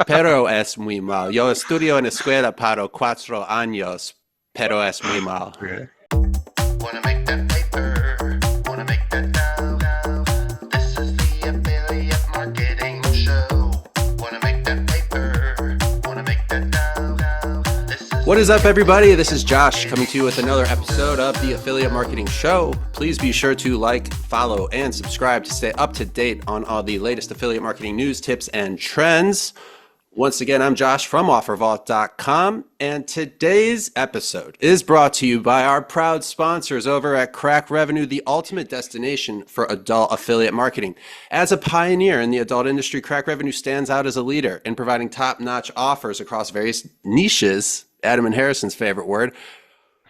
pero es muy mal. Yo estudio en escuela para 4 años, pero es muy mal. Okay. Wanna make that paper, wanna make that dough. This is the affiliate marketing show. Wanna make that paper, wanna make that dough. This is What is up, everybody? This is Josh coming to you with another episode of the Affiliate Marketing Show. Please be sure to like, follow, and subscribe to stay up to date on all the latest affiliate marketing news, tips, and trends. Once again, I'm Josh from OfferVault.com, and today's episode is brought to you by our proud sponsors over at Crack Revenue, the ultimate destination for adult affiliate marketing. As a pioneer in the adult industry, Crack Revenue stands out as a leader in providing top-notch offers across various niches, Adam and Harrison's favorite word.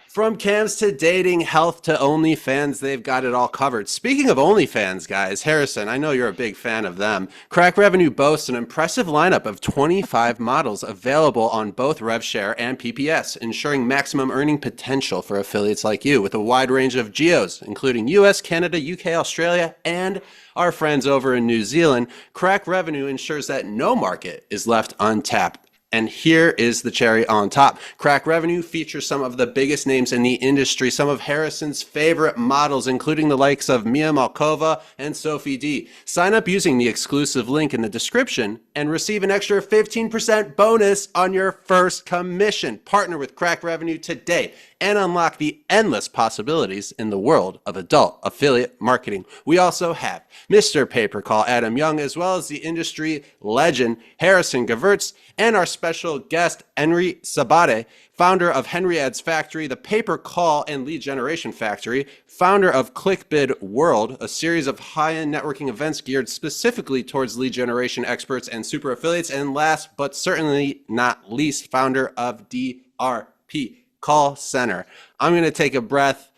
From cams to dating, health to OnlyFans, they've got it all covered. Speaking of OnlyFans, guys, Harrison, I know you're a big fan of them. Crack Revenue boasts an impressive lineup of 25 models available on both RevShare and PPS, ensuring maximum earning potential for affiliates like you with a wide range of geos, including US, Canada, UK, Australia, and our friends over in New Zealand. Crack Revenue ensures that no market is left untapped. And here is the cherry on top. Crack Revenue features some of the biggest names in the industry, some of Harrison's favorite models, including the likes of Mia Malkova and Sophie D. Sign up using the exclusive link in the description and receive an extra 15% bonus on your first commission. Partner with Crack Revenue today and unlock the endless possibilities in the world of adult affiliate marketing. We also have Mr. Paper Call Adam Young, as well as the industry legend Harrison Gevirtz, and our special guest Enric Sabaté, founder of Henri Ads Factory, the pay-per call and lead generation factory, founder of ClickBid World, a series of high-end networking events geared specifically towards lead generation experts and super affiliates, and last but certainly not least, founder of DRP Call Center. I'm going to take a breath.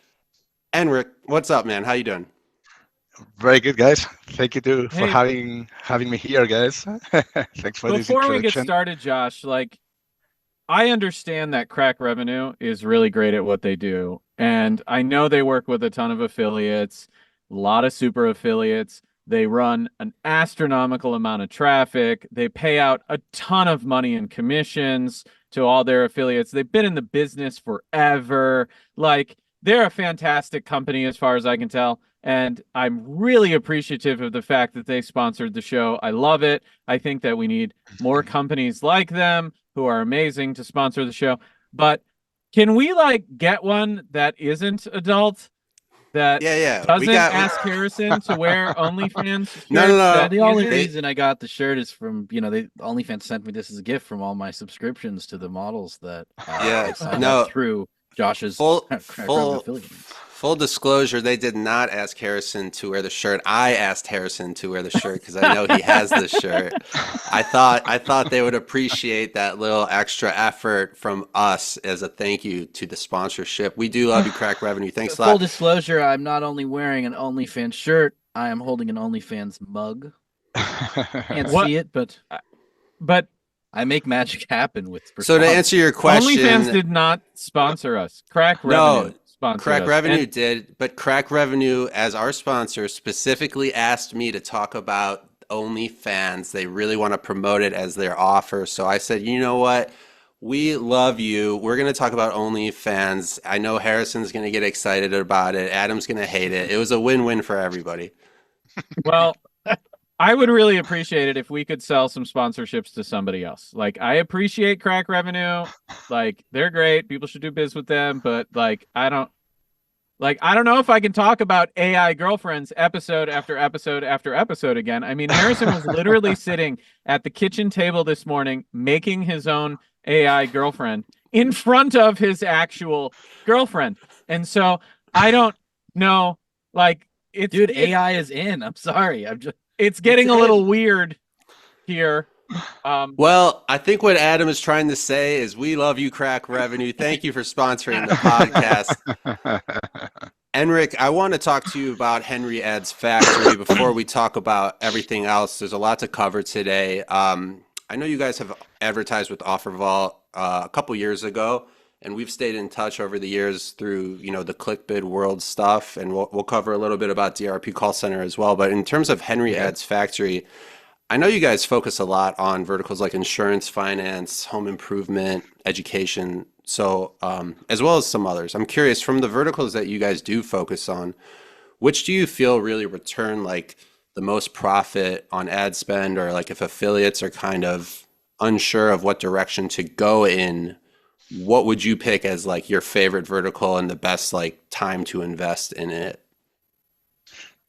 Enric, what's up, man? How you doing? Very good, guys. Thank you too for Hey. having me here, guys. Thanks for this Before we get introduction. started, Josh, I understand that Crack Revenue is really great at what they do. And I know they work with a ton of affiliates, a lot of super affiliates. They run an astronomical amount of traffic. They pay out a ton of money in commissions to all their affiliates. They've been in the business forever. They're a fantastic company as far as I can tell. And I'm really appreciative of the fact that they sponsored the show. I love it. I think that we need more companies like them who are amazing to sponsor the show. But can we get one that isn't adult? That doesn't ask Harrison to wear OnlyFans shirts? No. The only reason I got the shirt is from, OnlyFans sent me this as a gift from all my subscriptions to the models that I signed up through Josh's Full disclosure, they did not ask Harrison to wear the shirt. I asked Harrison to wear the shirt because I know he has this shirt. I thought they would appreciate that little extra effort from us as a thank you to the sponsorship. We do love you, Crack Revenue. Thanks a lot. Full disclosure, I'm not only wearing an OnlyFans shirt, I am holding an OnlyFans mug. Can't see it, but I make magic happen with. So to answer your question, OnlyFans did not sponsor us. Crack Revenue. Crack Revenue did, but Crack Revenue, as our sponsor, specifically asked me to talk about OnlyFans. They really want to promote it as their offer. So I said, you know what? We love you. We're going to talk about OnlyFans. I know Harrison's going to get excited about it. Adam's going to hate it. It was a win-win for everybody. Well, I would really appreciate it if we could sell some sponsorships to somebody else. I appreciate Crack Revenue. They're great. People should do biz with them. But I don't know if I can talk about AI girlfriends episode after episode after episode again. I mean, Harrison was literally sitting at the kitchen table this morning making his own AI girlfriend in front of his actual girlfriend. And so I don't know, AI is in. I'm sorry. It's getting a little weird here. Well, I think what Adam is trying to say is we love you, Crack Revenue. Thank you for sponsoring the podcast. Enric, I want to talk to you about Henri Ads Factory before we talk about everything else. There's a lot to cover today. I know you guys have advertised with OfferVault a couple years ago, and we've stayed in touch over the years through, the ClickBid World stuff, and we'll cover a little bit about DRP Call Center as well. But in terms of Henri Ads Factory, I know you guys focus a lot on verticals like insurance, finance, home improvement, education, so as well as some others. I'm curious, from the verticals that you guys do focus on, which do you feel really return like the most profit on ad spend, or like if affiliates are kind of unsure of what direction to go in, what would you pick as like your favorite vertical and the best like time to invest in it?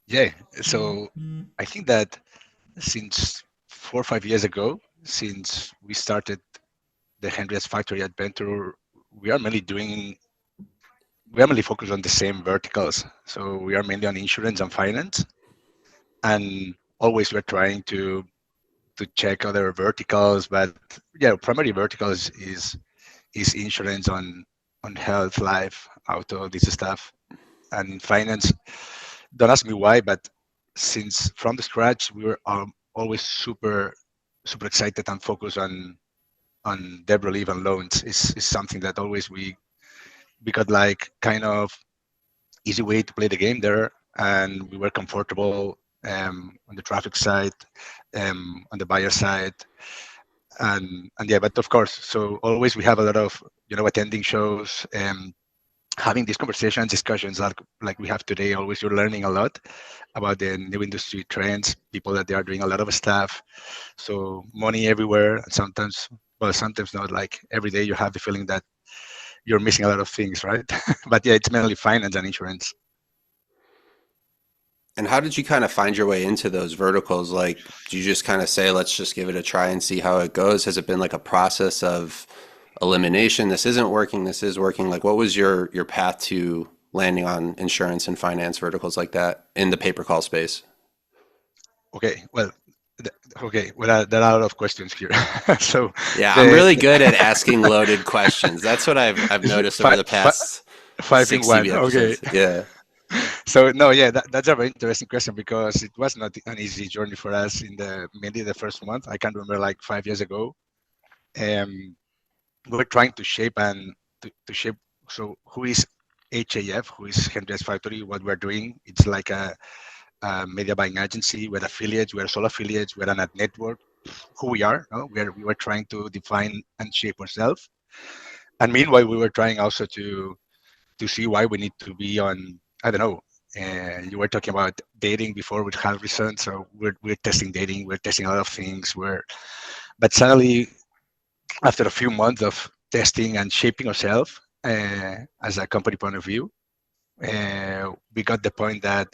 Yeah, so I think that since 4 or 5 years ago, since we started the Henri's factory adventure, we are mainly doing we are mainly focused on the same verticals. So we are mainly on insurance and finance, and always we're trying to check other verticals. But yeah, primary verticals is insurance on health, life, auto, this stuff, and in finance. Don't ask me why, but since from the scratch we were always super excited and focused on debt relief and loans. Is something that always we got like kind of easy way to play the game there, and we were comfortable on the traffic side, on the buyer side, and yeah. But of course, so always we have a lot of attending shows, having these conversations, discussions like we have today. Always you're learning a lot about the new industry trends, people that they are doing a lot of stuff. So money everywhere, and sometimes, well, sometimes not. Like every day, you have the feeling that you're missing a lot of things, right? But yeah, it's mainly finance and insurance. And how did you kind of find your way into those verticals? Like, do you just kind of say, let's just give it a try and see how it goes? Has it been like a process of elimination? This isn't working, this is working. Like, what was your path to landing on insurance and finance verticals like that in the pay per call space? Okay, well, okay, well, there are a lot of questions here. So Yeah, I'm the, really the good at asking loaded questions. That's what I've noticed over five, the past five in 60 one. Okay. episodes. Yeah. So no, yeah, that's a very interesting question because it was not an easy journey for us in the mainly the first month. I can remember like 5 years ago. Um, we were trying to shape to shape. So who is HAF? Who is Henry's Factory? What we're doing? It's like a media buying agency. We're affiliates. We're sole affiliates. We're an ad network. Who we are? No? We were trying to define and shape ourselves. And meanwhile, we were trying also to see why we need to be on. I don't know. You were talking about dating before with Harrison, so we're testing dating. We're testing a lot of things. But suddenly, after a few months of testing and shaping ourselves as a company point of view, we got the point that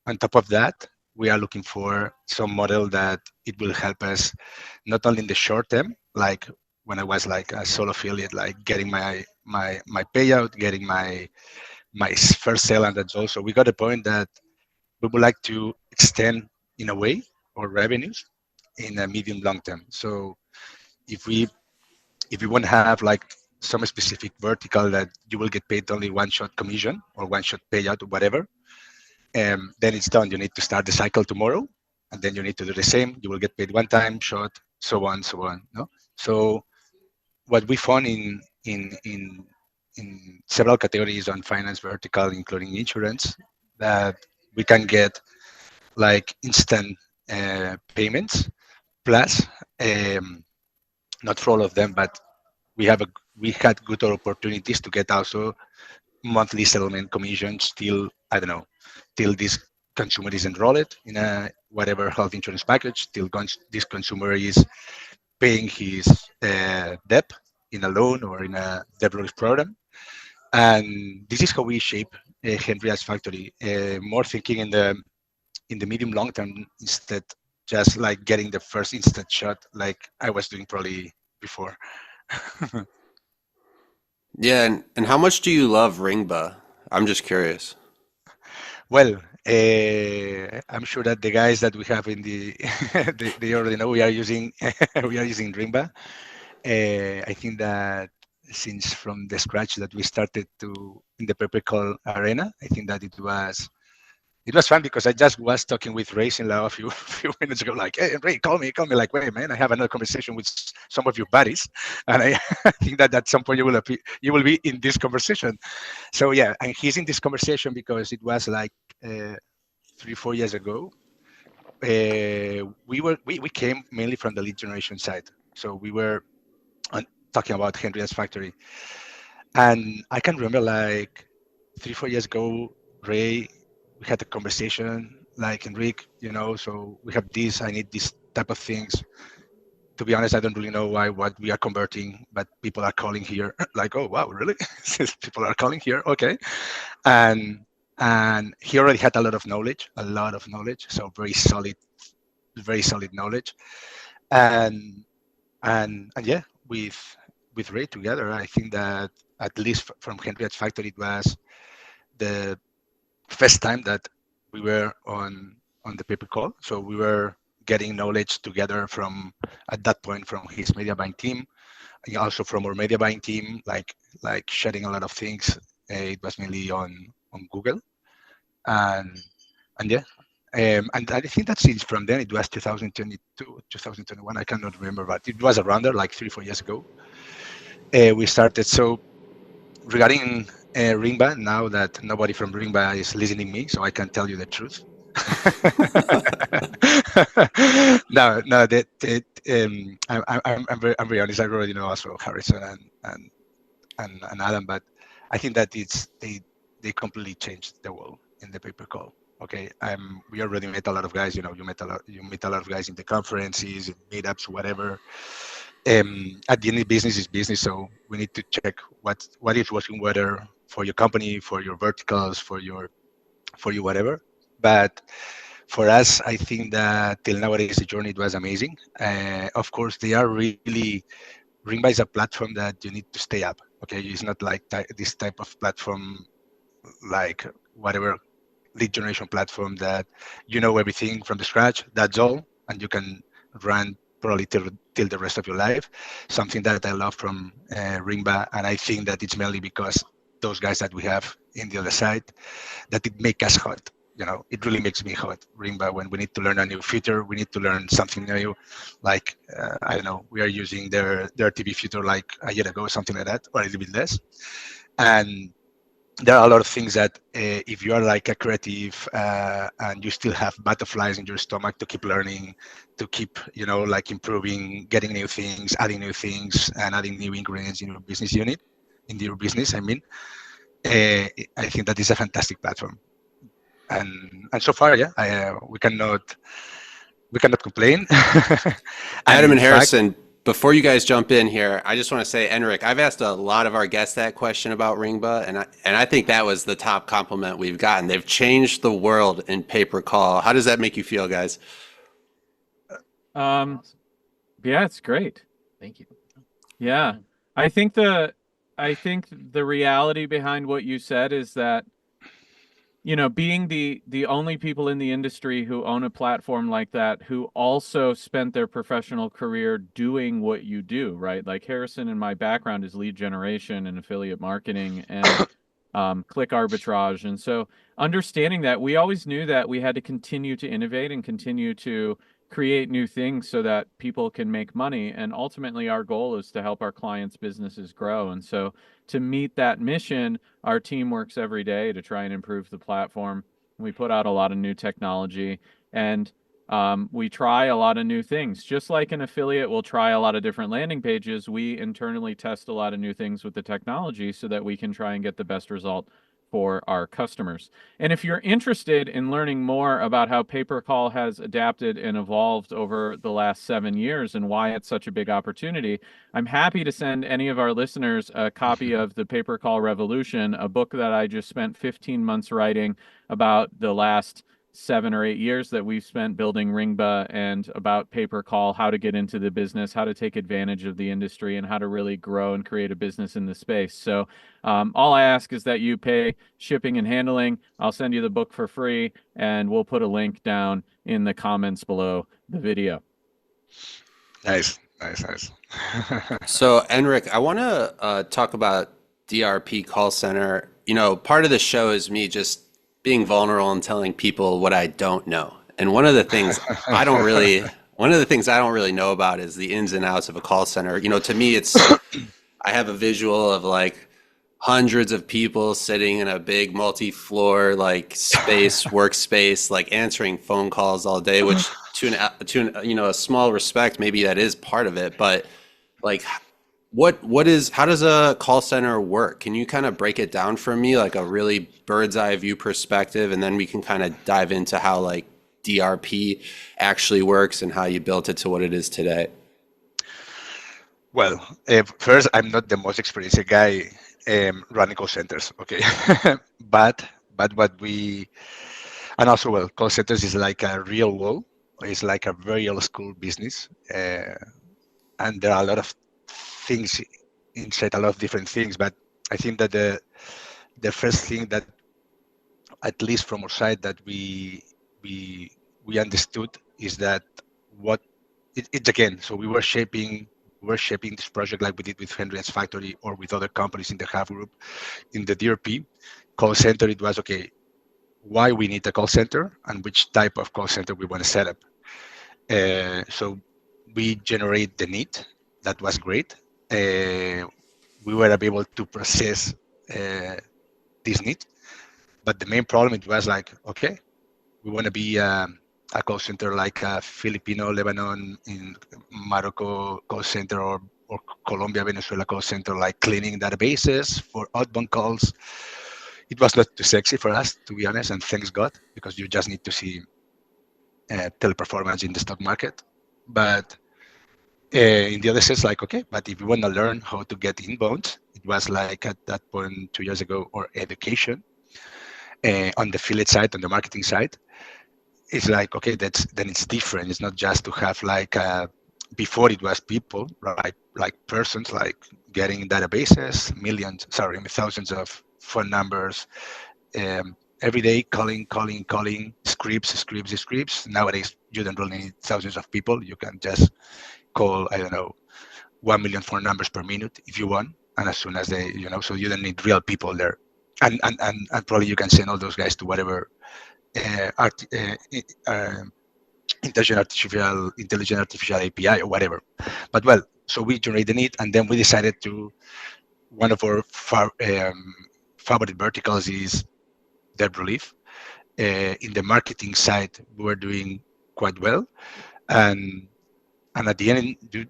on top of that, we are looking for some model that it will help us not only in the short term, like when I was like a solo affiliate, like getting my payout, getting my first sale, and that's also we got a point that we would like to extend in a way our revenues in a medium long term. So if we want to have like some specific vertical that you will get paid only one shot commission or one shot payout or whatever, then it's done. You need to start the cycle tomorrow, and then you need to do the same. You will get paid one time shot, so on, so on. No, so what we found in several categories on finance vertical, including insurance, that we can get like instant payments plus not for all of them, but we had good opportunities to get also monthly settlement commissions till I don't know till this consumer is enrolled in a whatever health insurance package till this consumer is paying his debt in a loan or in a debt relief program. And this is how we shape Henri's factory, more thinking in the medium long term instead just like getting the first instant shot like I was doing probably before. Yeah, and how much do you love Ringba? I'm just curious. Well, I'm sure that the guys that we have in they already know we are using we are using Ringba. I think that since from the scratch that we started to in the Purple Call arena, I think that it was fun because I just was talking with Racing Law a few few minutes ago, like, hey, Ray, call me, like, wait, man, I have another conversation with some of your buddies, and I, I think that at some point you will be in this conversation. So yeah, and he's in this conversation because it was like 3 4 years ago. we came mainly from the lead generation side. So we were talking about Henri's factory, and I can remember like 3-4 years ago, Ray, we had a conversation like Enric, so we have this, I need this type of things. To be honest, I don't really know what we are converting, but people are calling here like, oh wow, really? People are calling here, okay. And he already had a lot of knowledge, so very solid knowledge. And yeah, with Ray together, I think that at least from Henri's factory, it was the first time that we were on the paper call. So we were getting knowledge together from at that point from his media buying team, and also from our media buying team, like sharing a lot of things. It was mainly on Google, and yeah. And I think that's it. From then, it was 2022, 2021. I cannot remember, but it was around there, like 3-4 years ago. We started. So regarding Ringba, now that nobody from Ringba is listening me, so I can tell you the truth. No, I'm very honest. I already know also Harrison and Adam, but I think that they completely changed the world in the paper call. Okay, we already met a lot of guys. You meet a lot of guys in the conferences, in meetups, whatever. At the end, business is business, so we need to check what is working better for your company, for your verticals, for you whatever. But for us, I think that till nowadays the journey was amazing. Of course, they are really Ringba is a platform that you need to stay up. Okay, it's not like this type of platform, like whatever lead generation platform that you know everything from the scratch. That's all, and you can run probably till the rest of your life. Something that I love from Ringba, and I think that it's mainly because those guys that we have in the other side, that it makes us hot. It really makes me hot. Ringba, when we need to learn a new feature, we need to learn something new. Like I don't know, we are using their TV feature like a year ago, something like that, or a little bit less. And there are a lot of things that if you are like a creative and you still have butterflies in your stomach to keep learning, to keep like improving, getting new things, adding new things, and adding new ingredients in your business unit, in your business, I mean, I think that is a fantastic platform. And so far, yeah, we cannot complain. Adam and Harrison, before you guys jump in here, I just want to say, Enric, I've asked a lot of our guests that question about Ringba, and I think that was the top compliment we've gotten. They've changed the world in pay per call. How does that make you feel, guys? Yeah, it's great. Thank you. Yeah. I think the reality behind what you said is that, being the only people in the industry who own a platform like that, who also spent their professional career doing what you do, right? Like Harrison and my background is lead generation and affiliate marketing and click arbitrage. And so understanding that, we always knew that we had to continue to innovate and continue to create new things so that people can make money. And ultimately, our goal is to help our clients' businesses grow. And so to meet that mission, our team works every day to try and improve the platform. We put out a lot of new technology, and we try a lot of new things. Just like an affiliate will try a lot of different landing pages, we internally test a lot of new things with the technology so that we can try and get the best result for our customers. And if you're interested in learning more about how pay-per-call has adapted and evolved over the last 7 years and why it's such a big opportunity, I'm happy to send any of our listeners a copy of The Pay-per-Call Revolution, a book that I just spent 15 months writing about the last 7 or 8 years that we've spent building Ringba, and about pay-per-call, how to get into the business, how to take advantage of the industry, and how to really grow and create a business in the space. So all I ask is that you pay shipping and handling. I'll send you the book for free, and we'll put a link down in the comments below the video. Nice. So, Enric, I want to talk about DRP call center. Part of the show is me just being vulnerable and telling people what I don't know. And one of the things I don't really know about is the ins and outs of a call center. To me, I have a visual of like hundreds of people sitting in a big multi-floor like space workspace, like answering phone calls all day, which a small respect, maybe that is part of it, but like how does a call center work? Can you kind of break it down for me, like a really bird's eye view perspective, and then we can kind of dive into how like DRP actually works and how you built it to what it is today? Well, first, I'm not the most experienced guy running call centers, okay? but what we and also, well, call centers is like a real world. It's like a very old school business, and there are a lot of things inside, a lot of different things. But I think that the first thing that, at least from our side, that we understood is that what it's again. So we were shaping this project like we did with Henri's Factory or with other companies in the Hub group. In the DRP call center, it was okay. Why we need a call center and which type of call center we want to set up. So we generate the need. That was great. We were able to process this need, but the main problem it was like, okay, we want to be a call center like a Filipino, Lebanon, in Morocco call center, or Colombia, Venezuela call center, like cleaning databases for outbound calls. It was not too sexy for us, to be honest, and thanks God, because you just need to see teleperformance in the stock market. But in the other sense, like, okay, but if you want to learn how to get inbound, it was like at that point 2 years ago, or education on the affiliate side, on the marketing side. It's like, okay, then it's different. It's not just to have like before it was people, right? Like persons, like getting databases, thousands of phone numbers, every day calling, scripts. Nowadays, you don't really need thousands of people. You can just call, I don't know, 1 million phone numbers per minute if you want. And as soon as they, so you don't need real people there. And probably you can send all those guys to whatever intelligent artificial API or whatever. But well, so we generate the need, and then we decided to, one of our favorite verticals is debt relief. In the marketing side, we were doing quite well, and at the end, you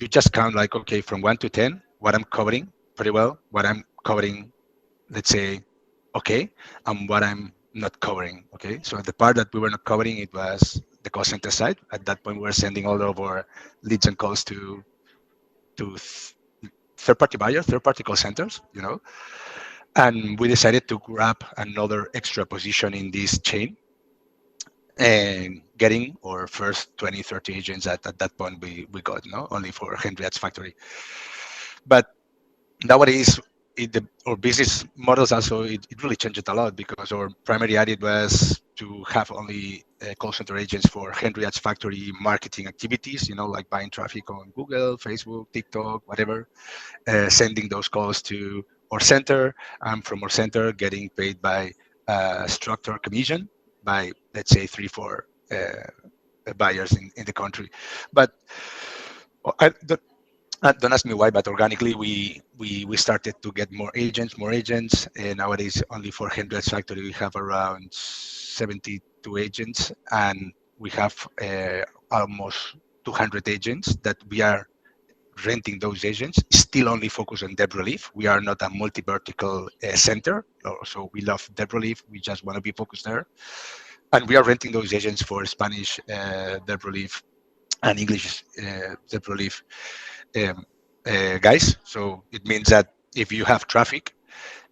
just count like, okay, from 1 to 10, what I'm covering pretty well, what I'm covering, let's say, okay, and what I'm not covering. Okay, so the part that we were not covering, it was the call center side. At that point, we were sending all of our leads and calls to third-party buyers, third-party call centers, and we decided to grab another extra position in this chain and getting our first 20, 30 agents. At that point, we got only for Henri's Factory. But nowadays, our business models also, it really changed a lot, because our primary idea was to have only call center agents for Henri's Factory marketing activities, like buying traffic on Google, Facebook, TikTok, whatever, sending those calls to our center, and from our center getting paid by structured commission by, let's say, 3-4 buyers in the country. But don't ask me why, but organically we started to get more agents. And nowadays, only for Henri's Factory, we have around 72 agents, and we have almost 200 agents that we are renting. Those agents still only focus on debt relief. We are not a multi-vertical center, so we love debt relief. We just want to be focused there, and we are renting those agents for Spanish debt relief and English debt relief guys. So it means that if you have traffic,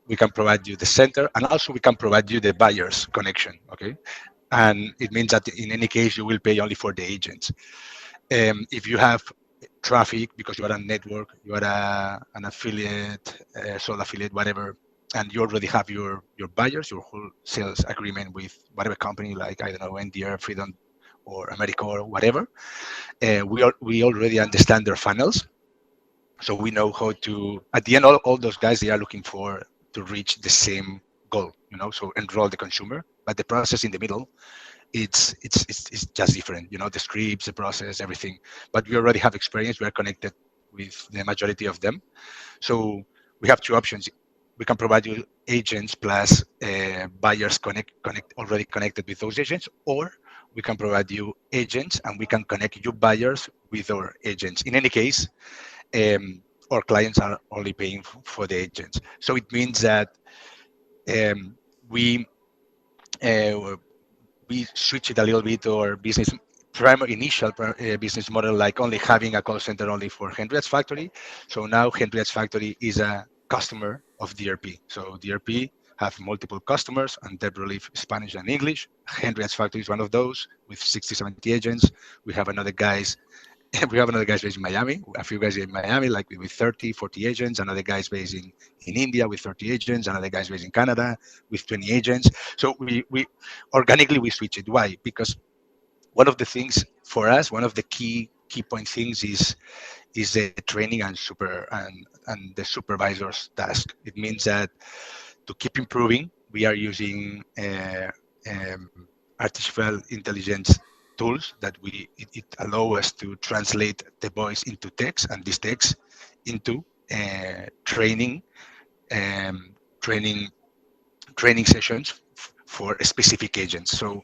we can provide you the center, and also we can provide you the buyer's connection. Okay, and it means that in any case you will pay only for the agents. If you have traffic because you are a network, you are an affiliate, sole affiliate, whatever, and you already have your buyers, your whole sales agreement with whatever company, like, I don't know, NDR, Freedom, or America, or whatever, we already understand their funnels. So we know how to, at the end, all those guys, they are looking for to reach the same goal, so enroll the consumer. But the process in the middle, it's just different, the scripts, the process, everything. But we already have experience. We are connected with the majority of them. So we have two options. we can provide you agents plus buyers already connected with those agents, or we can provide you agents and we can connect you buyers with our agents. In any case, our clients are only paying for the agents. So it means that we switch it a little bit to our business initial business model, like only having a call center only for Henriette's Factory. So now Henriette's Factory is a customer of DRP. So DRP have multiple customers and debt relief Spanish and English. Henriette's Factory is one of those with 60, 70 agents. We have another guys based in Miami, a few guys in Miami, like with 30, 40 agents, another guys based in India with 30 agents, another guys based in Canada with 20 agents. So we organically we switch it. Why? Because one of the things for us, one of the key point things is the training and the supervisor's task. It means that to keep improving, we are using artificial intelligence tools that it allow us to translate the voice into text and this text into training um, training training sessions for specific agents. So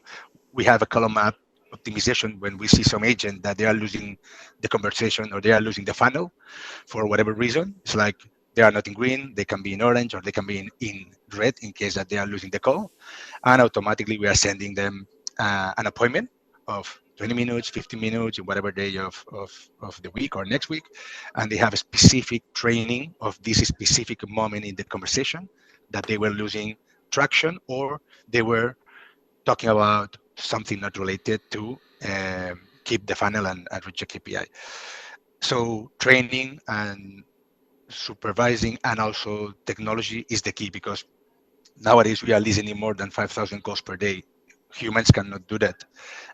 we have a column map optimization when we see some agent that they are losing the conversation or they are losing the funnel for whatever reason. It's like they are not in green, they can be in orange, or they can be in red in case that they are losing the call. And automatically we are sending them an appointment of 20 minutes, 15 minutes, in whatever day of the week or next week. And they have a specific training of this specific moment in the conversation that they were losing traction or they were talking about something not related to keep the funnel and reach a KPI. So training and supervising and also technology is the key, because nowadays we are listening more than 5,000 calls per day. Humans cannot do that.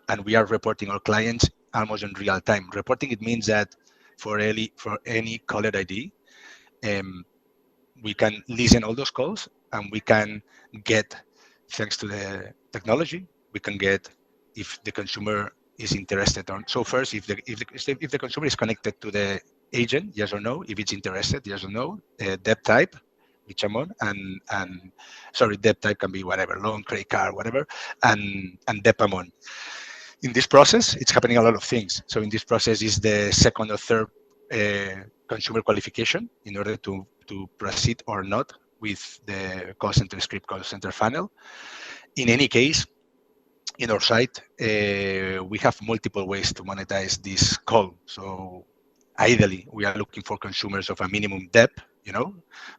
And we are reporting our clients almost in real time. Reporting, it means that for any caller ID, we can listen all those calls and we can get, thanks to the technology, we can get if the consumer is interested on. So first, if the consumer is connected to the agent, yes or no. If it's interested, yes or no. Debt type, which I'm on, and sorry, debt type can be whatever, loan, credit card, whatever, and debt I'm on. In this process, it's happening a lot of things. So in this process is the second or third consumer qualification in order to proceed or not with the call center script, call center funnel. In any case, in our site, we have multiple ways to monetize this call. So ideally, we are looking for consumers of a minimum debt,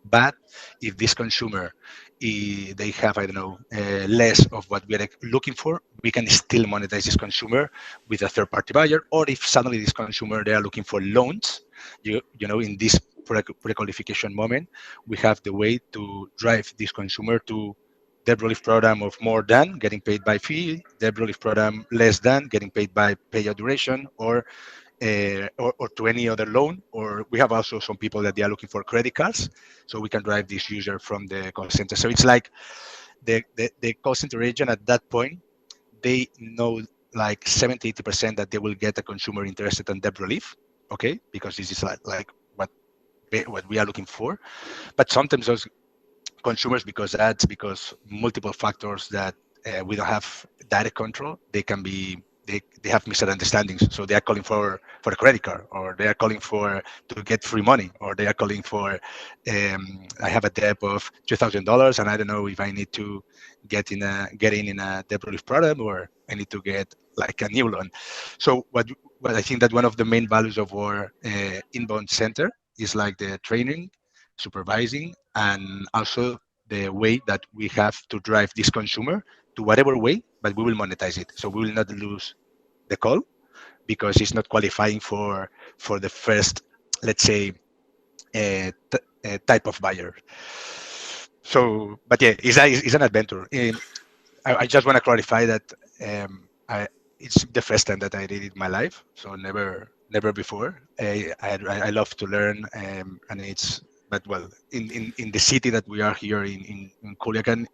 but if this consumer, they have, I don't know, less of what we are looking for, we can still monetize this consumer with a third-party buyer. Or if suddenly this consumer, they are looking for loans, in this pre-qualification moment, we have the way to drive this consumer to debt relief program of more than getting paid by fee, debt relief program less than getting paid by payout duration, or to any other loan. Or we have also some people that they are looking for credit cards, so we can drive this user from the call center. So it's like the call center agent at that point, they know like 70-80% that they will get a consumer interested in debt relief, okay, because this is like what we are looking for. But sometimes those consumers, because multiple factors that we don't have direct control, they can be they have misunderstandings. So they are calling for a credit card, or they are calling to get free money, or they are calling for I have a debt of $2,000 and I don't know if I need to get in a debt relief program, or I need to get like a new loan. So what I think that one of the main values of our inbound center is like the training, supervising, and also the way that we have to drive this consumer to whatever way, but we will monetize it. So we will not lose the call because it's not qualifying for the first, let's say, type of buyer. So, but yeah, it's an adventure. I just want to clarify that it's the first time that I did it in my life, so never before. I love to learn, and it's, but well, in the city that we are here in Culiacan,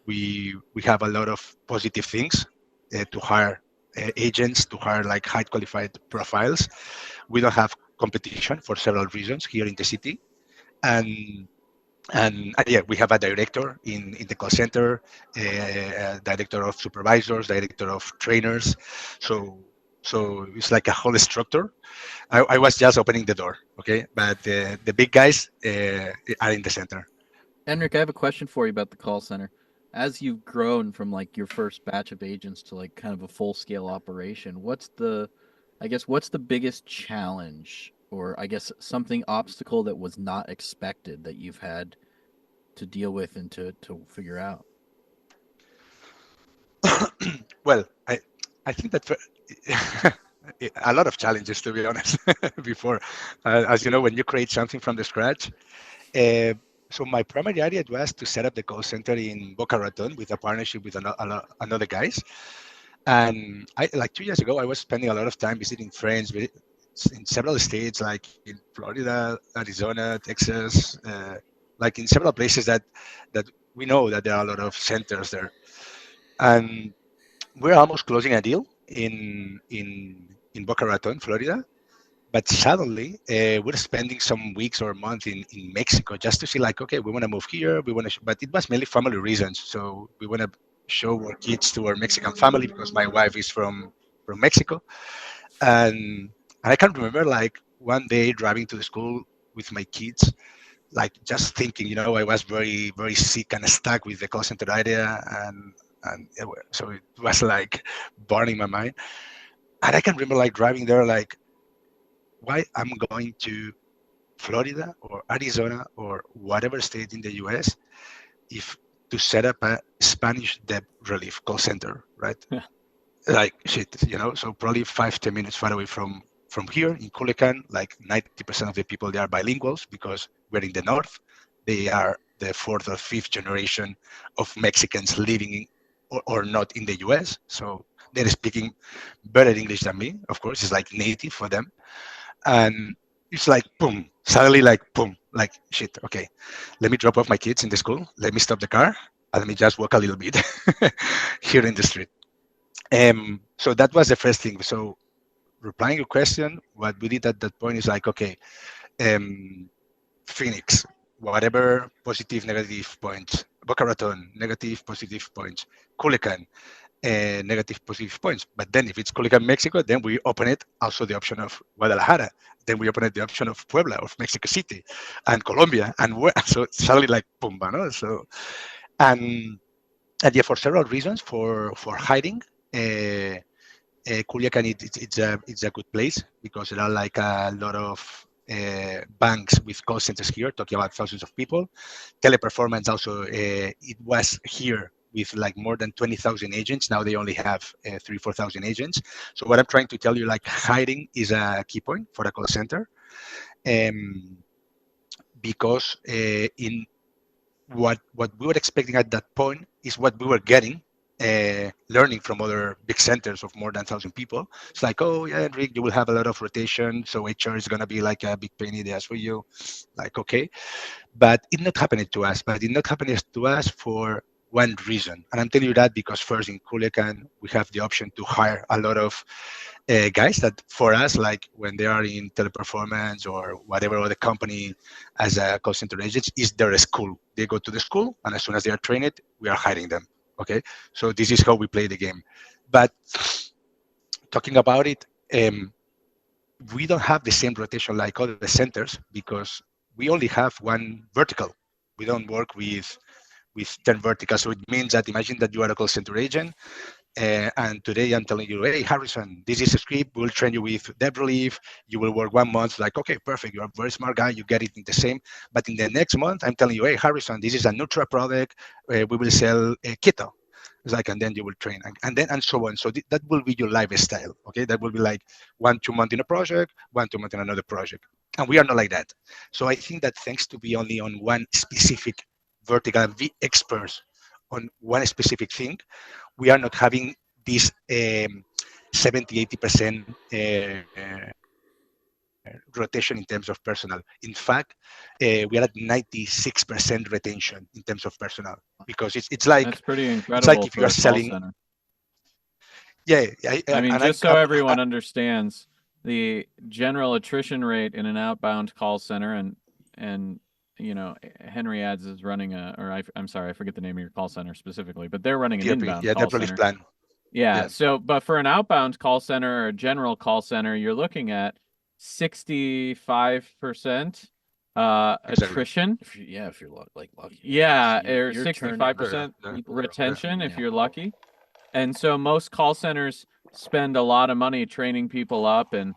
we have a lot of positive things to hire agents, to hire like high qualified profiles. We don't have competition for several reasons here in the city, and And yeah, we have a director in the call center, director of supervisors, director of trainers. So it's like a whole structure. I was just opening the door, okay, but the big guys are in the center. Enric, I have a question for you about the call center. As you've grown from like your first batch of agents to like kind of a full scale operation, what's the biggest challenge or I guess something obstacle that was not expected that you've had to deal with and to figure out? Well, I think that a lot of challenges, to be honest. Before, as you know, when you create something from the scratch. Uh, so my primary area was to set up the call center in Boca Raton with a partnership with another guys. And I like 2 years ago, I was spending a lot of time visiting friends in several states, like in Florida, Arizona, Texas, like in several places that we know that there are a lot of centers there. And we're almost closing a deal in Boca Raton, Florida. But suddenly, we're spending some weeks or a month in Mexico just to see, like, okay, we want to move here. We want to, but it was mainly family reasons. So we want to show our kids to our Mexican family because my wife is from Mexico, and I can remember like one day driving to the school with my kids, like just thinking, I was very sick and stuck with the call center idea, so it was like burning my mind. And I can remember like driving there, like, why I'm going to Florida or Arizona or whatever state in the US if to set up a Spanish debt relief call center, right? Yeah. Like shit, So probably 5-10 minutes far away from here in Culiacan, like 90% of the people there are bilinguals because we're in the north. They are the fourth or fifth generation of Mexicans living in, or not in the US. So they're speaking better English than me. Of course, it's like native for them. And it's like boom, suddenly like boom, like shit, okay, let me drop off my kids in the school, let me stop the car, and let me just walk a little bit here in the street. So that was the first thing. So replying your question, what we did at that point is like, okay, um, Phoenix, whatever positive negative points, Boca Raton negative positive points, Culiacan negative positive points. But then if it's Culiacan, Mexico, then we open it also the option of Guadalajara. Then we open it the option of Puebla, of Mexico City, and Colombia, and so it's suddenly like pumba, no? So and yeah, for several reasons, for hiding. Culiacan, it's a good place because there are like a lot of banks with call centers here, talking about thousands of people. Teleperformance also, it was here with like more than 20,000 agents. Now they only have 3,000-4,000 agents. So what I'm trying to tell you, like hiding is a key point for a call center, because in what we were expecting at that point is what we were getting, learning from other big centers of more than 1,000 people. It's like, oh yeah, Enric, you will have a lot of rotation, so HR is going to be like a big pain in the ass for you. Like, okay, but it not happening to us. But it not happening to us for one reason, and I'm telling you that because first in Culiacan we have the option to hire a lot of guys that for us, like when they are in Teleperformance or whatever other company as a call center agents, is their school. They go to the school, and as soon as they are trained, we are hiring them. Okay, so this is how we play the game. But talking about it, we don't have the same rotation like other centers because we only have one vertical. We don't work with 10 verticals. So it means that imagine that you are a call center agent, and today I'm telling you, hey, Harrison, this is a script. We'll train you with debt relief. You will work 1 month. Like, okay, perfect. You're a very smart guy. You get it in the same. But in the next month, I'm telling you, hey, Harrison, this is a Nutra product. We will sell keto. It's like, and then you will train, and so on. So that will be your lifestyle. Okay, that will be like 1-2 months in a project, 1-2 months in another project. And we are not like that. So I think that thanks to be only on one specific vertical and be experts on one specific thing, we are not having this 70-80% rotation in terms of personal. In fact, we are at 96% retention in terms of personal because it's That's like pretty it's like incredible if you for are a call selling. center. Yeah, I mean, and just so everyone understands, the general attrition rate in an outbound call center and Henry Ads is running I'm sorry, I forget the name of your call center specifically, but they're running an TRP, inbound yeah, the call relief center. plan. Yeah. Yeah. So, but for an outbound call center or a general call center, you're looking at 65% attrition. If you're lucky. Yeah, You're- or you're 65% Yeah. People are retention if opting you're out. lucky. And so most call centers spend a lot of money training people up and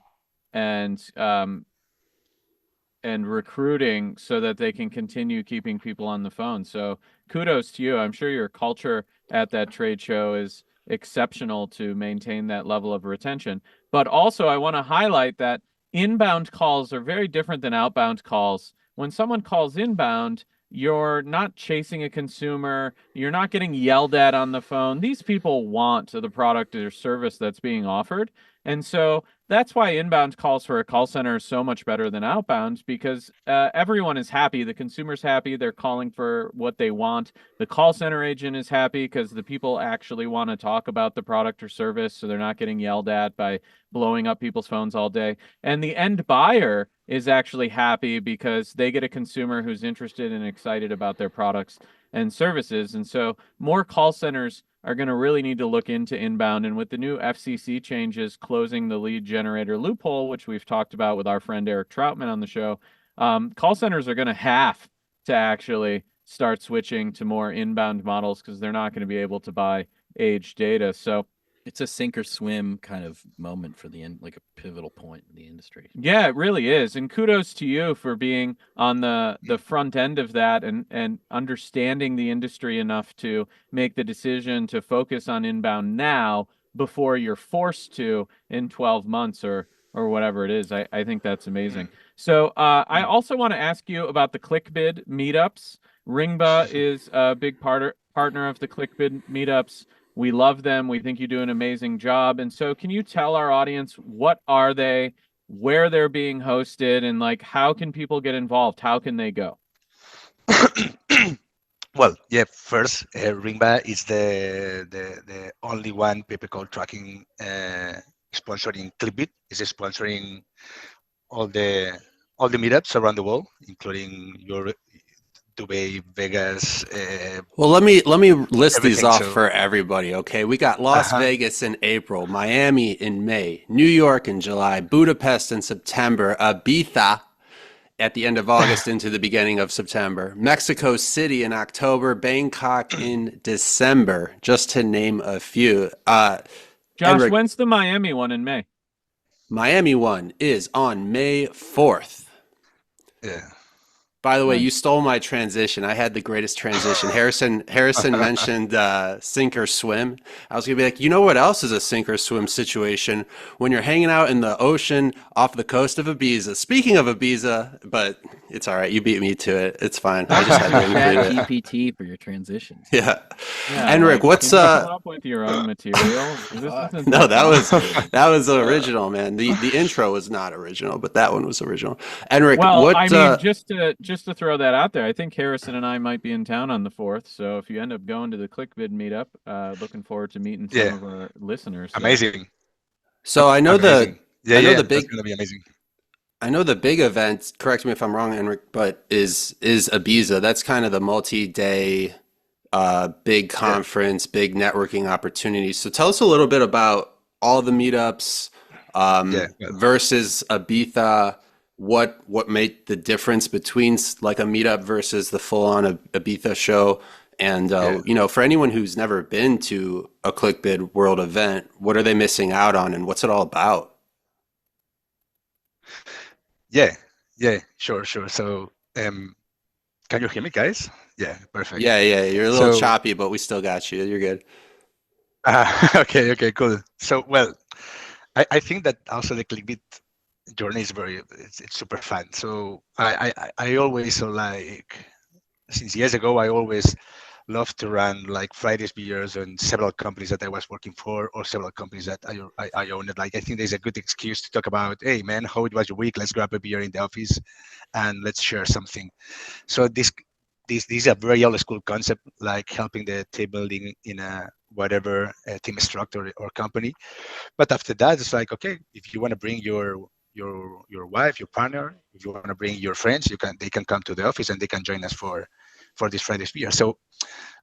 recruiting so that they can continue keeping people on the phone. So kudos to you. I'm sure your culture at that trade show is exceptional to maintain that level of retention. But also, I want to highlight that inbound calls are very different than outbound calls. When someone calls inbound, you're not chasing a consumer. You're not getting yelled at on the phone. These people want the product or service that's being offered. And so that's why inbound calls for a call center are so much better than outbound, because everyone is happy. The consumer's happy. They're calling for what they want. The call center agent is happy because the people actually want to talk about the product or service, so they're not getting yelled at by blowing up people's phones all day. And the end buyer is actually happy because they get a consumer who's interested and excited about their products and services. And so more call centers are going to really need to look into inbound. And with the new FCC changes closing the lead generator loophole, which we've talked about with our friend Eric Troutman on the show, call centers are going to have to actually start switching to more inbound models because they're not going to be able to buy age data. So It's a sink or swim kind of moment for the end, like a pivotal point in the industry. yeah, it really is. And kudos to you for being on the front end of that and understanding the industry enough to make the decision to focus on inbound now before you're forced to in 12 months or whatever it is. I think that's amazing. So I also want to ask you about the ClickBid meetups. Ringba is a big partner of the ClickBid meetups. We love them. We think you do an amazing job. And so can you tell our audience what are they, where they're being hosted, and like how can people get involved? How can they go? Well, yeah. First, Ringba is the only one pay-per-call tracking sponsoring ClickBid. Is sponsoring all the meetups around the world, including your Dubai, Vegas. Well, let me list these Everything, off so- for everybody, okay? We got Las Vegas in April, Miami in May, New York in July, Budapest in September, Ibiza at the end of August into the beginning of September, Mexico City in October, Bangkok in December, just to name a few. Josh, Enric, when's the Miami one in May? Miami one is on May 4th. Yeah. By the way, Nice. you stole my transition. I had the greatest transition. Harrison mentioned sink or swim. I was gonna be like, you know what else is a sink or swim situation? When you're hanging out in the ocean off the coast of Ibiza. Speaking of Ibiza, but it's all right. You beat me to it. It's fine. I just had to Chat include it. GPT for your transitions. Yeah. Yeah, Enric, like, what's can you come up with your own material? This isn't No, that was complicated. original, man. The intro was not original, but that one was original. Enric, Well, what I mean, just to throw that out there, I think Harrison and I might be in town on the 4th. So if you end up going to the ClickBid meetup, looking forward to meeting some Yeah. of our listeners. So. Amazing. so I know Amazing. Yeah, I know yeah, the that's big gonna be amazing. I know the big event, correct me if I'm wrong, Enric, but is Ibiza. That's kind of the multi-day big conference, big networking opportunity. So tell us a little bit about all the meetups Yeah. versus Ibiza. What made the difference between like a meetup versus the full-on Ibiza show? And you know, for anyone who's never been to a ClickBid World event, what are they missing out on, and what's it all about? Yeah. Yeah. Sure. Sure. So, can you hear me, guys? Yeah. Perfect. Yeah, you're a little So- choppy, but we still got you. You're good. Okay. Okay. Cool. So, well, I think that also the ClickBid journey is it's super fun. So I always like since years ago I always loved to run like Fridays beers on several companies that I was working for or several companies that I owned. Like I think there's a good excuse to talk about, hey man, how it was your week? Let's grab a beer in the office and let's share something. So this is a very old school concept, like helping the team building in a whatever team structure or company. But after that, it's like, okay, if you want to bring your your wife, your partner. If you want to bring your friends, they can come to the office and they can join us for this Friday's beer. So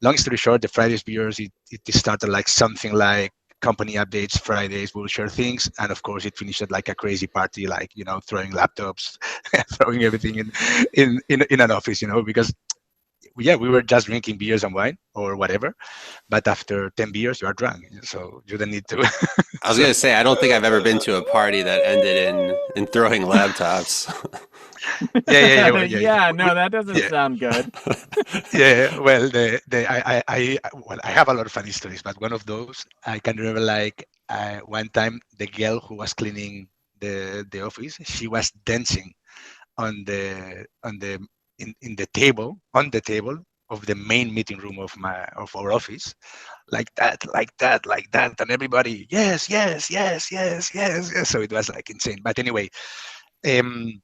long story short, the Fridays beers, it started like something like company updates Fridays, we'll share things, and of course it finished like a crazy party, like throwing laptops, throwing everything in an office, because yeah, we were just drinking beers and wine or whatever, but after 10 beers you are drunk, so you don't need to. I was gonna say I don't think I've ever been to a party that ended in throwing laptops. Yeah, no, that doesn't Yeah. sound good. Yeah, well, I have a lot of funny stories, but one of those I can remember, like one time the girl who was cleaning the office, she was dancing on the in the table on the table of the main meeting room of our office, like that, like that, like that, and everybody, yes, yes, yes, yes, yes, yes. So it was like insane. But anyway, um,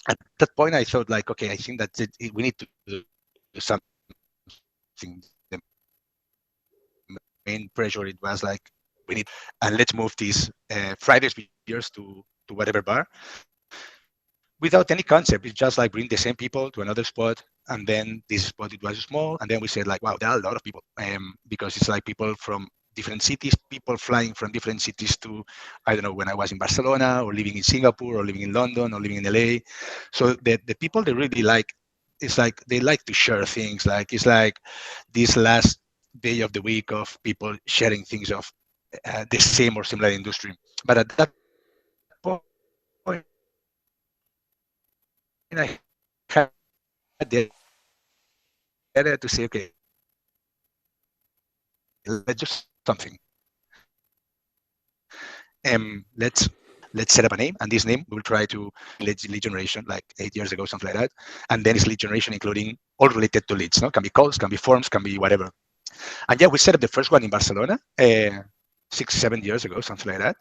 at that point I thought like, okay, I think that we need to do something. The main pressure, it was like, we need, and let's move these Fridays beers to whatever bar, without any concept. It's just like bring the same people to another spot, and then this spot, it was small, and then we said like, wow, there are a lot of people, because it's like people from different cities, people flying from different cities to, I don't know, when I was in Barcelona or living in Singapore or living in London or living in LA. So the people, they really like, it's like they like to share things, like it's like this last day of the week of people sharing things of the same or similar industry. But at that point I had the idea to say, okay, let's do something. Let's set up a name, and this name we'll try to lead generation, like 8 years ago, something like that. And then it's lead generation, including all related to leads. No, can be calls, can be forms, can be whatever. And yeah, we set up the first one in Barcelona 6-7 years ago, something like that.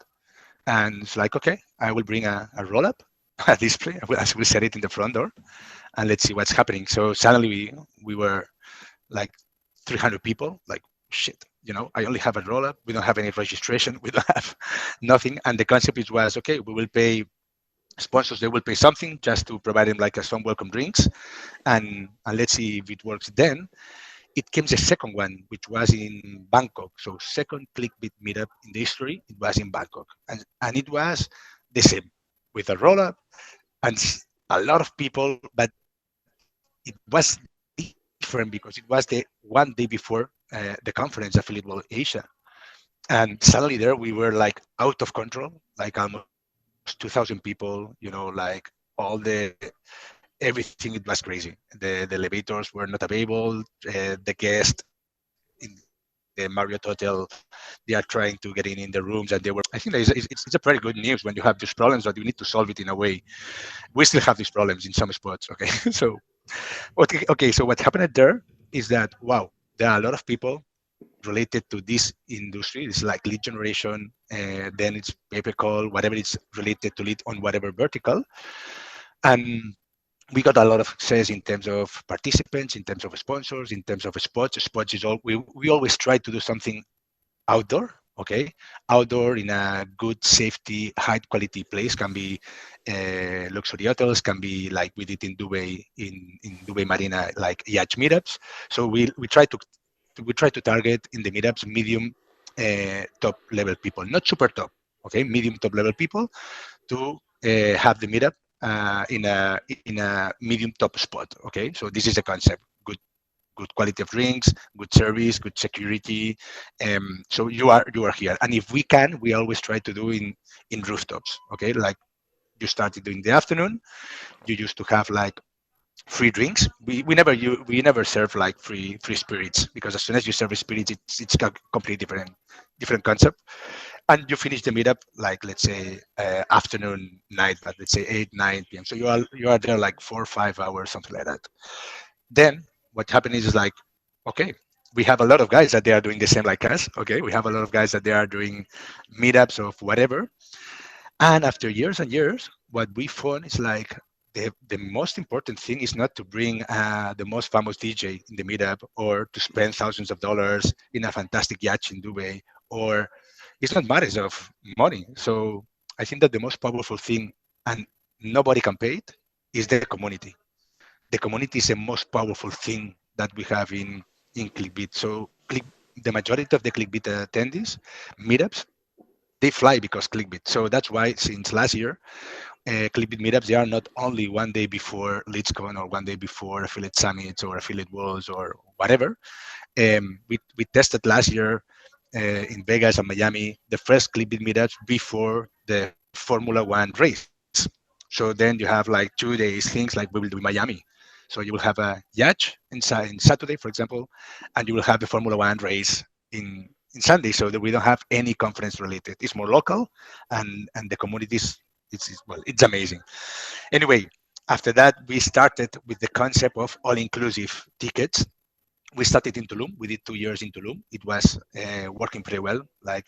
And it's like, okay, I will bring a roll up, a display. We'll set it in the front door, and let's see what's happening. So suddenly we were like 300 people, like, shit, I only have a roll up. We don't have any registration. We don't have nothing. And the concept was, okay, we will pay sponsors. They will pay something just to provide them like some welcome drinks. And let's see if it works. Then it came the second one, which was in Bangkok. So second ClickBid meetup in the history, it was in Bangkok. And it was the same, with a roll up and a lot of people, but it was different because it was the one day before the conference, Affiliate World Asia. And suddenly there we were like out of control, like almost 2,000 people, like all everything, it was crazy. The elevators were not available. The guests in the Marriott hotel, they are trying to get in the rooms, and they were, I think that it's a pretty good news when you have these problems, but you need to solve it in a way. We still have these problems in some spots, okay? So so what happened there is that, wow, there are a lot of people related to this industry. It's like lead generation, then it's pay-per-call, whatever it's related to lead on whatever vertical. And we got a lot of success in terms of participants, in terms of sponsors, in terms of spots. Spots is all, we always try to do something outdoor, okay? Outdoor in a good safety, high quality place. Can be luxury hotels, can be like we did in Dubai, in Dubai Marina, like yacht meetups. So we try to target in the meetups medium top level people, not super top, okay? Medium top level people to have the meetup in a medium top spot, okay? So this is the concept. Good quality of drinks, good service, good security. So you are here, and if we can, we always try to do in rooftops, okay? Like you started doing the afternoon, you used to have like free drinks. We never serve like free spirits, because as soon as you serve spirits, it's a completely different concept. And you finish the meetup like, let's say afternoon, night, but let's say 8-9 p.m. So you are there like 4 or 5 hours, something like that. Then what happens is like, okay, we have a lot of guys that they are doing the same like us. Okay, we have a lot of guys that they are doing meetups of whatever. And after years and years, what we found is like the most important thing is not to bring the most famous DJ in the meetup, or to spend thousands of dollars in a fantastic yacht in Dubai, or it's not matters of money. So I think that the most powerful thing and nobody can pay it, is the community. The community is the most powerful thing that we have in ClickBid. So the majority of the ClickBid attendees, meetups, they fly because ClickBid. So that's why since last year, ClickBid meetups, they are not only one day before LeadsCon or one day before affiliate summits or affiliate worlds or whatever. We tested last year in Vegas and Miami the first ClickBid meetups before the Formula One race. So then you have like 2 days things like we will do in Miami. So you will have a yacht in Saturday, for example, and you will have the Formula One race in Sunday. So that we don't have any conference related. It's more local, and the communities. It's amazing. Anyway, after that, we started with the concept of all-inclusive tickets. We started in Tulum. We did 2 years in Tulum. It was working pretty well, like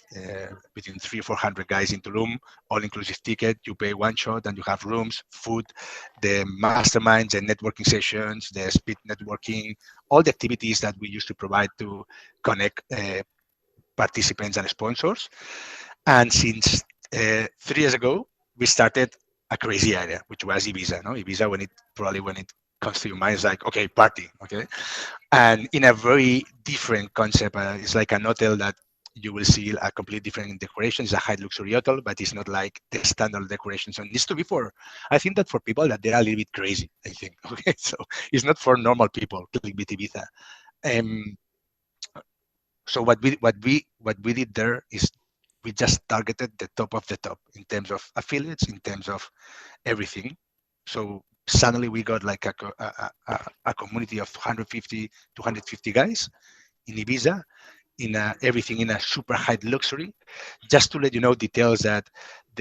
between 300-400 guys in Tulum, all-inclusive ticket. You pay one shot and you have rooms, food, the masterminds, the networking sessions, the speed networking, all the activities that we used to provide to connect participants and sponsors. And since 3 years ago, we started a crazy idea, which was Ibiza. No, Ibiza, when it comes to your mind, it's like, okay, party, okay, and in a very different concept. It's like an hotel that you will see a completely different decoration. It's a high luxury hotel, but it's not like the standard decoration. So it needs to be for, I think that for people that they're a little bit crazy, I think. Okay, so it's not for normal people. ClickBid Ibiza. Um, so what we did there is we just targeted the top of the top in terms of affiliates, in terms of everything. So suddenly we got like a community of 150 250 guys in Ibiza, everything in a super high luxury. Just to let you know details that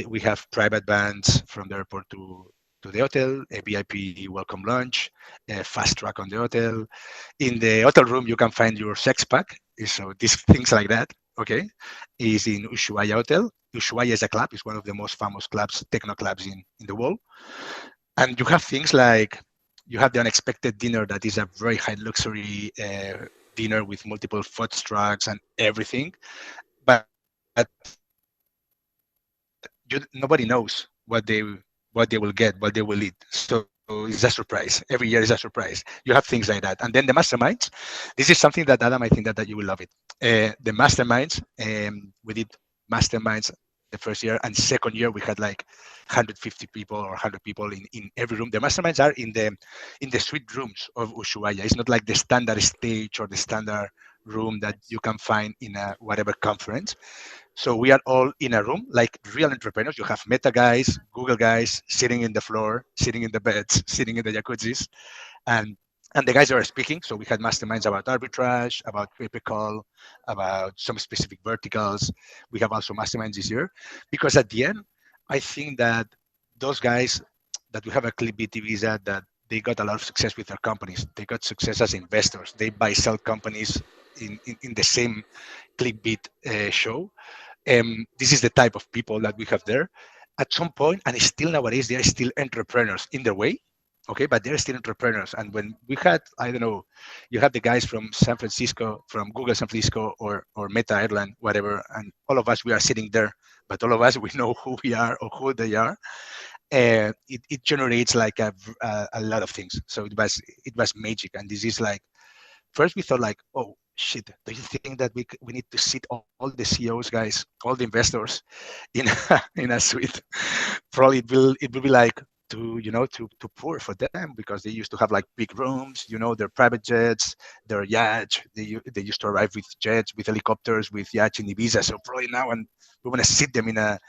we have private vans from the airport to the hotel, a VIP welcome lunch, a fast track on the hotel. In the hotel room, you can find your sex pack. So these things like that, okay, is in Ushuaia Hotel. Ushuaia is a club. It's one of the most famous clubs, techno clubs in the world. And you have things like, you have the unexpected dinner that is a very high luxury dinner with multiple food trucks and everything. But nobody knows what they will get, what they will eat. So it's a surprise. Every year is a surprise. You have things like that. And then the masterminds. This is something that, Adam, I think that you will love it. The masterminds, we did masterminds the first year, and second year we had like 150 people or 100 people in every room. The masterminds are in the suite rooms of Ushuaia. It's not like the standard stage or the standard room that you can find in a whatever conference. So we are all in a room like real entrepreneurs. You have Meta guys, Google guys sitting in the floor, sitting in the beds, sitting in the jacuzzis, and the guys are speaking. So we had masterminds about arbitrage, about pay-per-call, about some specific verticals. We have also masterminds this year, because at the end, I think that those guys that we have a ClickBid Ibiza, that they got a lot of success with their companies. They got success as investors. They buy, sell companies in the same ClickBid show. This is the type of people that we have there. At some point, and still nowadays, they are still entrepreneurs in their way, okay, but they're still entrepreneurs. And when we had, I don't know, you have the guys from San Francisco, from Google San Francisco or Meta Ireland, whatever, and all of us, we are sitting there, but all of us, we know who we are or who they are. It generates like a lot of things. So it was magic. And this is like, first we thought like, oh shit, do you think that we need to sit all the CEOs guys, all the investors in a suite? Probably it will be like too poor for them, because they used to have like big rooms, their private jets, their yachts. They used to arrive with jets, with helicopters, with yachts in Ibiza. So probably now, and we want to sit them in a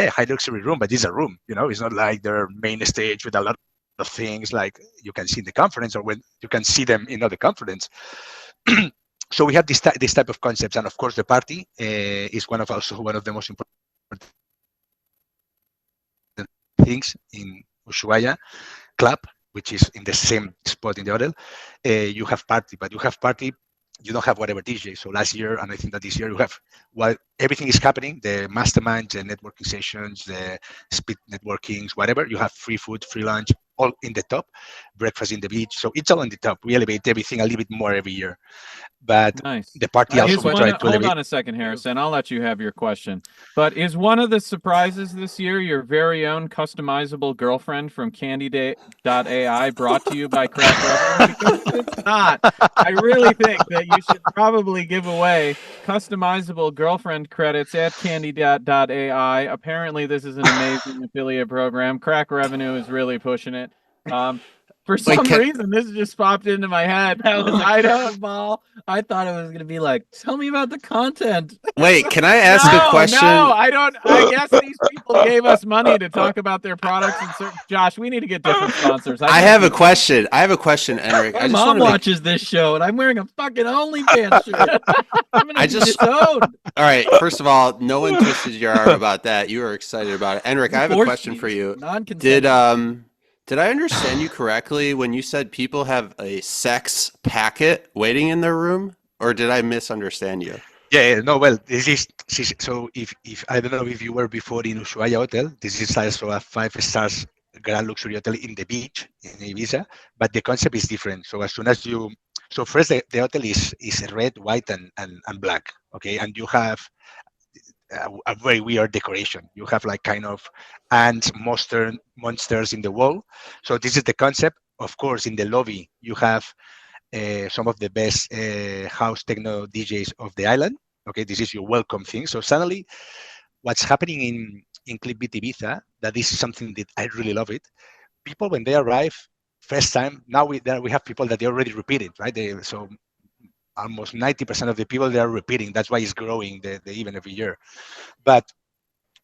high luxury room, but it's a room. It's not like their main stage with a lot of things like you can see in the conference, or when you can see them in other conference. So we have this type of concepts, and of course the party is one of the most important things in Ushuaia club, which is in the same spot in the hotel. You have party, but you don't have whatever DJ. So last year, and I think that this year, you have, while everything is happening, the masterminds, the networking sessions, the speed networkings, whatever, you have free food, free lunch, all in the top, breakfast in the beach. So it's all on the top. We elevate everything a little bit more every year. But Nice. the party also Is we one try of- to hold elevate. on a second, Harrison. I'll let you have your question. But is one of the surprises this year your very own customizable girlfriend from Candy.ai brought to you by Crack Revenue? Because if it's not, I really think that you should probably give away customizable girlfriend credits at Candy.ai. Apparently, this is an amazing affiliate program. Crack Revenue is really pushing it. For some reason, this just popped into my head. That was Idaho Ball. I thought it was gonna be like, tell me about the content. Wait, can I ask a question? No, I don't. I guess these people gave us money to talk about their products and certain. Josh, we need to get different sponsors. I have a question. Enric. My mom watches this show, and I'm wearing a fucking OnlyFans shirt. I'm gonna be disowned. All right. First of all, no one twisted your arm about that. You were excited about it, Enric. I have a question for you. Did I understand you correctly when you said people have a sex packet waiting in their room, or did I misunderstand you? Yeah, no, well, this is so if I don't know if you were before in Ushuaia Hotel, this is also a 5 stars grand luxury hotel in the beach in Ibiza, but the concept is different. So as soon as so first the hotel is red, white, and black, okay, and you have a very weird decoration. You have like kind of ants, monsters in the wall. So this is the concept. Of course, in the lobby, you have some of the best house techno DJs of the island. Okay, this is your welcome thing. So suddenly, what's happening in ClickBid Ibiza, that this is something that I really love it. People, when they arrive, first time, now we have people that they already repeated, right? So almost 90% of the people they are repeating. That's why it's growing the even every year. But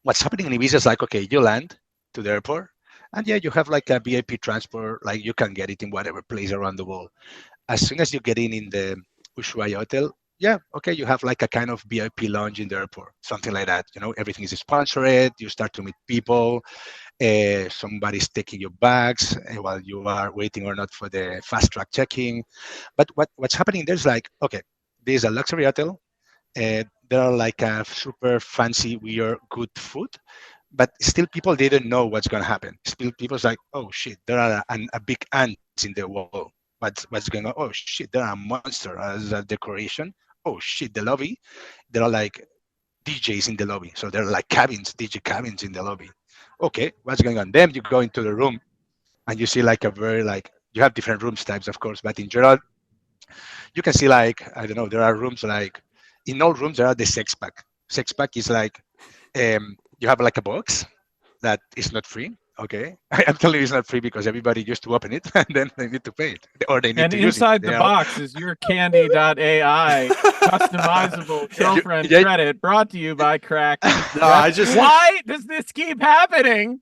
what's happening in Ibiza is like, okay, you land to the airport, and yeah, you have like a VIP transport, like you can get it in whatever place around the world. As soon as you get in the Ushuaia Hotel, yeah, okay, you have like a kind of VIP lounge in the airport, something like that. You know, everything is sponsored. You start to meet people. Somebody's taking your bags while you are waiting or not for the fast track checking. But what's happening there's like, okay, there's a luxury hotel. There are like a super fancy, weird, good food, but still people didn't know what's going to happen. Still people's like, oh shit, there are a big ants in the wall. What's going on? Oh shit, there are a monster as a decoration. Oh shit, the lobby, there are like DJs in the lobby. So there are like cabins, DJ cabins in the lobby. Okay, what's going on? Then you go into the room and you see like a very like, you have different rooms types, of course, but in general, you can see like, I don't know, there are rooms like, in all rooms, there are the sex pack. Sex pack is like, you have like a box that is not free. Okay, I'm telling you it's not free because everybody used to open it and then they need to pay it, or they need and to use it. inside the box is your Candy.ai customizable girlfriend credit brought to you by Crack. Why does this keep happening?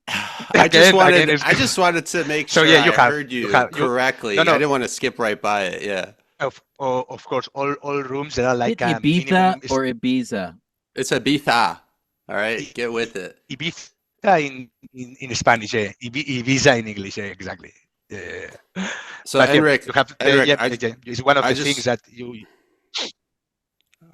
I just wanted to make sure I heard you correctly. I didn't want to skip right by it. Yeah. Of course, all rooms that are like Ibiza or Ibiza. It's Ibiza. All right, get with it. Ibiza in Spanish, yeah. Ibiza in English, yeah, exactly. Yeah. So Enric, it's one of the things that you.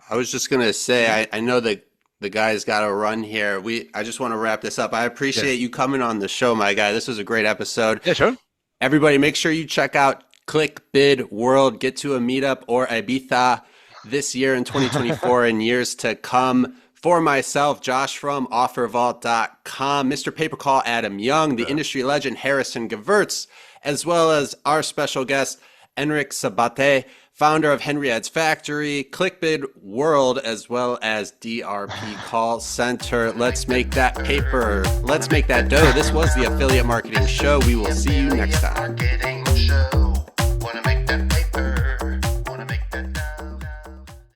I was just gonna say, I know that the guy's got to run here. I just want to wrap this up. I appreciate you coming on the show, my guy. This was a great episode. Yeah, sure. Everybody, make sure you check out ClickBid World. Get to a meetup or Ibiza this year in 2024 and years to come. For myself, Josh from OfferVault.com, Mr. Paper Call Adam Young, the industry legend Harrison Gevirtz, as well as our special guest Enric Sabaté, founder of Henri's Factory, ClickBid World, as well as DRP Call Center. Let's make that paper. Let's make that dough. This was the Affiliate Marketing Show. We will see you next time.